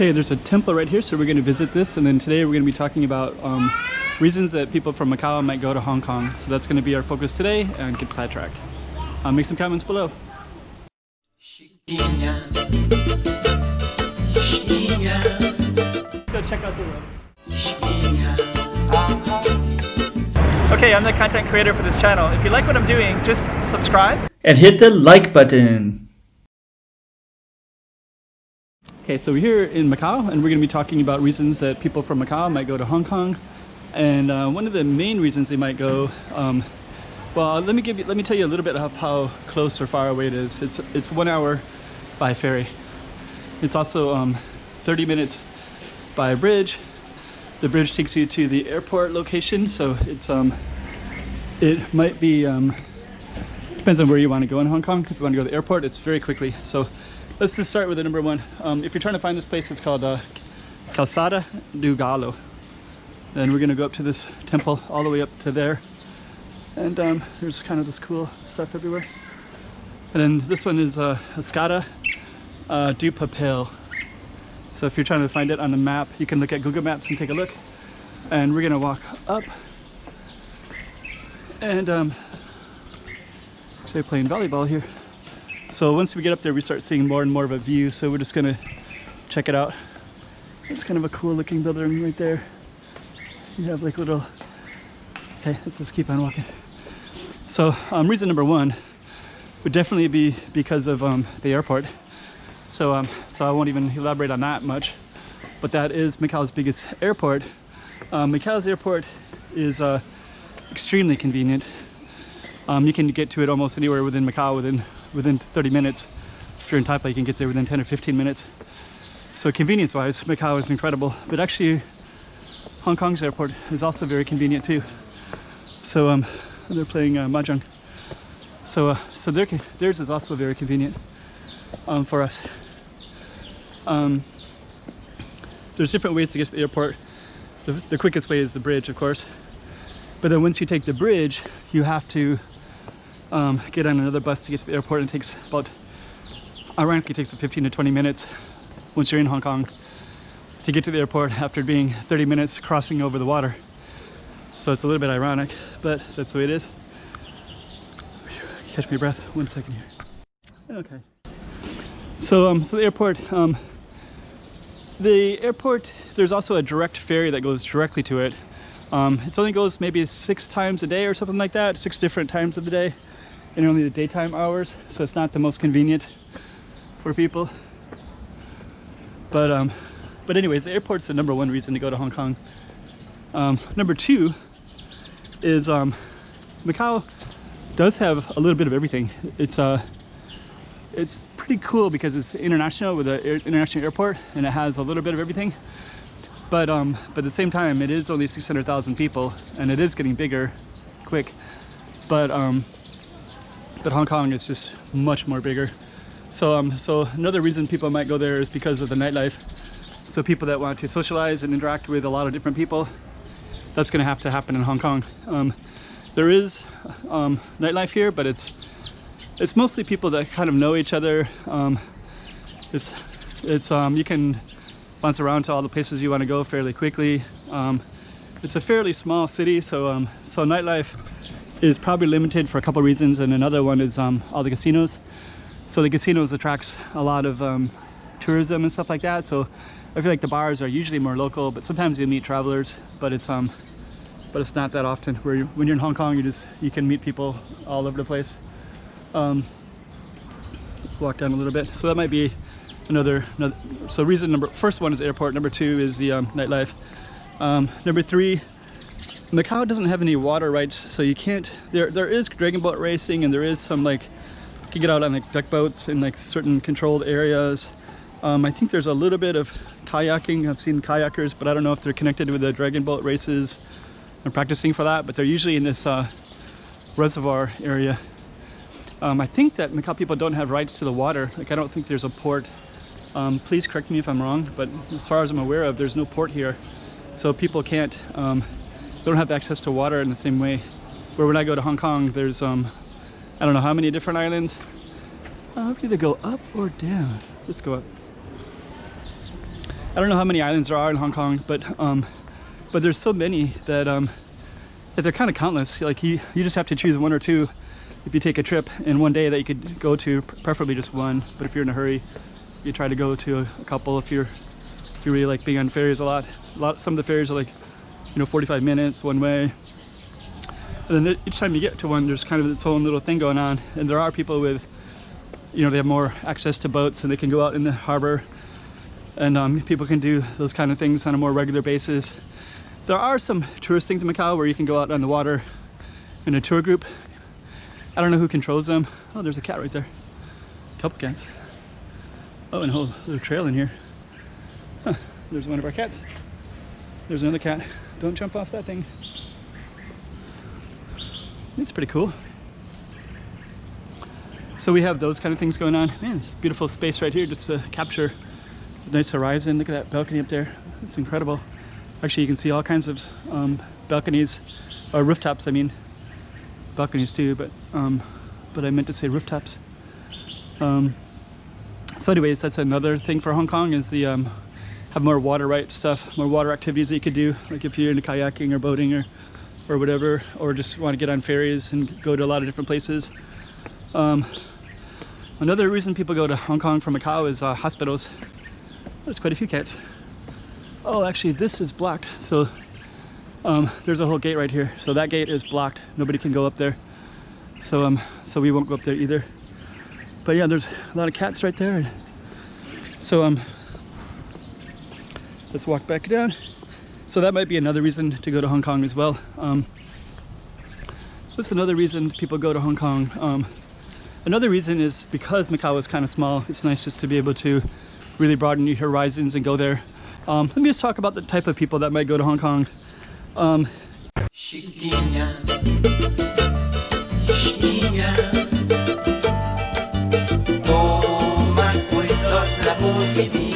Okay, there's a temple right here, so we're going to visit this, and then today we're going to be talking about reasons that people from Macau might go to Hong Kong. So that's going to be our focus today, and get sidetracked. Make some comments below. Go check out the road. Okay, I'm the content creator for this channel. If you like what I'm doing, just subscribe and hit the like button. Okay, so we're here in Macau, and we're going to be talking about reasons that people from Macau might go to Hong Kong. And one of the main reasons they might go, well, let me tell you a little bit of how close or far away it is. It's 1 hour by ferry. It's also 30 minutes by bridge. The bridge takes you to the airport location, so it's it might be depends on where you want to go in Hong Kong. If you want to go to the airport, it's very quickly. So let's just start with the number one. If you're trying to find this place, it's called Calçada do Galo. And we're gonna go up to this temple all the way up to there. And there's kind of this cool stuff everywhere. And then this one is Escada do Papel. So if you're trying to find it on the map, you can look at Google Maps and take a look. And we're gonna walk up. And actually playing volleyball here. So once we get up there, we start seeing more and more of a view. So we're just gonna check it out. There's kind of a cool looking building right there. You have like little, okay, let's just keep on walking. So reason number one would definitely be because of the airport. So I won't even elaborate on that much, but that is Macau's biggest airport. Macau's airport is extremely convenient. You can get to it almost anywhere within Macau within 30 minutes. If you're in Taipei, you can get there within 10 or 15 minutes. So convenience wise, Macau is incredible, but actually Hong Kong's airport is also very convenient too. So they're playing mahjong. So theirs is also very convenient for us. There's different ways to get to the airport. The quickest way is the bridge, of course. But then once you take the bridge, you have to get on another bus to get to the airport. And it takes about, ironically, it takes 15 to 20 minutes once you're in Hong Kong to get to the airport after being 30 minutes crossing over the water. So it's a little bit ironic, but that's the way it is. Catch my breath, 1 second here. Okay. So the airport, there's also a direct ferry that goes directly to it. It only goes maybe 6 times a day or something like that, 6 different times of the day, in only the daytime hours. So it's not the most convenient for people. But anyways, the airport's the number one reason to go to Hong Kong. Number two is Macau does have a little bit of everything. It's pretty cool because it's international with an international airport, and it has a little bit of everything. But at the same time, it is only 600,000 people, and it is getting bigger, quick. But Hong Kong is just much more bigger. So another reason people might go there is because of the nightlife. So people that want to socialize and interact with a lot of different people, that's going to have to happen in Hong Kong. There is nightlife here, but it's mostly people that kind of know each other. You can bounce around to all the places you want to go fairly quickly. It's a fairly small city, so nightlife is probably limited for a couple reasons, and another one is all the casinos. So the casinos attracts a lot of tourism and stuff like that. So I feel like the bars are usually more local, but sometimes you meet travelers. But it's not that often. When you're in Hong Kong, you can meet people all over the place. Let's walk down a little bit. So that might be another. So first one is airport. Number two is the nightlife. Number three, Macau doesn't have any water rights, so you can't. There is dragon boat racing, and there is some like you can get out on like duck boats in like certain controlled areas. I think there's a little bit of kayaking. I've seen kayakers, but I don't know if they're connected with the dragon boat races and practicing for that, but they're usually in this reservoir area. I think that Macau people don't have rights to the water. Like I don't think there's a port. Please correct me if I'm wrong, but as far as I'm aware of, there's no port here. So people can't, they don't have access to water in the same way. Where when I go to Hong Kong, there's, I don't know how many different islands. We can either go up or down. Let's go up. I don't know how many islands there are in Hong Kong, but there's so many that that they're kind of countless. Like you just have to choose one or two if you take a trip in one day that you could go to, preferably just one. But if you're in a hurry, you try to go to a couple. If you really like being on ferries a lot. Some of the ferries are like, you know, 45 minutes one way. And then each time you get to one, there's kind of its own little thing going on. And there are people with, you know, they have more access to boats and they can go out in the harbor. And people can do those kind of things on a more regular basis. There are some tourist things in Macau where you can go out on the water in a tour group. I don't know who controls them. Oh, there's a cat right there. A couple cats. Oh, and a whole little trail in here. Huh, there's one of our cats. There's another cat. Don't jump off that thing. It's pretty cool. So we have those kind of things going on. Man, it's beautiful space right here just to capture a nice horizon. Look at that balcony up there. It's incredible. Actually, you can see all kinds of balconies, or rooftops, I mean. Balconies too, but I meant to say rooftops. So anyways, that's another thing for Hong Kong is the have more water right stuff, more water activities that you could do, like if you're into kayaking or boating or whatever, or just want to get on ferries and go to a lot of different places. Another reason people go to Hong Kong from Macau is hospitals. There's quite a few cats. Oh, actually this is blocked, so there's a whole gate right here, so that gate is blocked. Nobody can go up there, so so we won't go up there either. But yeah, there's a lot of cats right there. So let's walk back down. So that might be another reason to go to Hong Kong as well. That's another reason people go to Hong Kong. Another reason is because Macau is kind of small. It's nice just to be able to really broaden your horizons and go there. Let me just talk about the type of people that might go to Hong Kong. Chiquinha, chiquinha, toma cuidado da